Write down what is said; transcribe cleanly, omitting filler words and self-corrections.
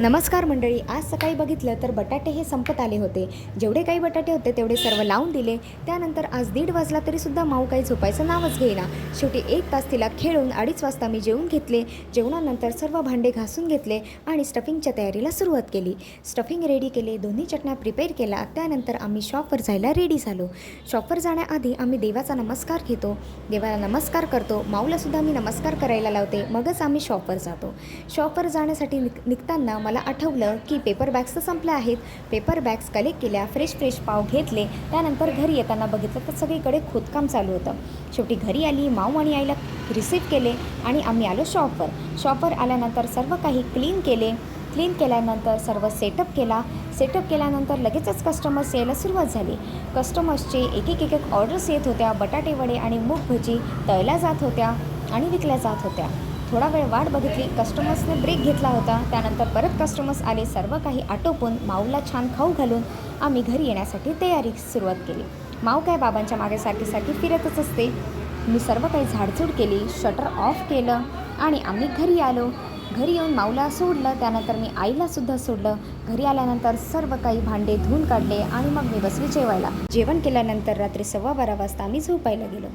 नमस्कार मंडळी, आज सकाळी बघितलं तर बटाटे हे संपत आले होते. जेवढे काही बटाटे होते तेवढे सर्व लावून दिले. त्यानंतर आज 1:30 वाजला तरीसुद्धा माऊ काही झोपायचं नावच घेईना. शेवटी 1 तास तिला खेळून 2:30 वाजता मी जेवून घेतले. जेवणानंतर सर्व भांडे घासून घेतले आणि स्टफिंगच्या तयारीला सुरुवात केली. स्टफिंग रेडी केले, दोन्ही चटण्या प्रिपेअर केल्या. त्यानंतर आम्ही शॉपवर जायला रेडी झालो. शॉपवर जाण्याआधी आम्ही देवाचा नमस्कार घेतो, देवाला नमस्कार करतो. माऊलासुद्धा मी नमस्कार करायला लावते, मगच आम्ही शॉपवर जातो. शॉपवर जाण्यासाठी निघताना मला आठवलं की पेपर बॅग्स तर संपल्या आहेत. पेपर बॅग्स कलेक्ट केल्या, फ्रेश पाव घेतले. त्यानंतर घरी येताना बघितलं तर सगळीकडे खोदकाम चालू होतं. शेवटी घरी आली, माऊ आणि आईला रिसीव्ह केले आणि आम्ही आलो शॉपवर. शॉपवर आल्यानंतर सर्व काही क्लीन केल्यानंतर सर्व सेटअप केल्यानंतर लगेचच कस्टमर्स यायला सुरुवात झाली. कस्टमर्सचे एक ऑर्डर्स येत होत्या. बटाटे वडे आणि मूग भजी तळल्या जात होत्या आणि विकल्या जात होत्या. थोडा वेळ वाट बघितली. कस्टमर्सने ब्रेक घेतला होता. त्यानंतर परत कस्टमर्स आले. सर्व काही आटोपून माऊला छान खाऊ घालून आम्ही घरी येण्यासाठी तयारी सुरुवात केली. माऊ काय बाबांच्या मागे सारखी फिरतच असते. मी सर्व काही झाडझूड केली, शटर ऑफ केलं आणि आम्ही घरी आलो. घरी येऊन माऊला सोडलं. त्यानंतर मी आईलासुद्धा सोडलं. घरी आल्यानंतर सर्व काही भांडे धुवून काढले आणि मग मी बसली जेवायला. जेवण केल्यानंतर रात्री 12:15 वाजता आम्ही झोपायला गेलो.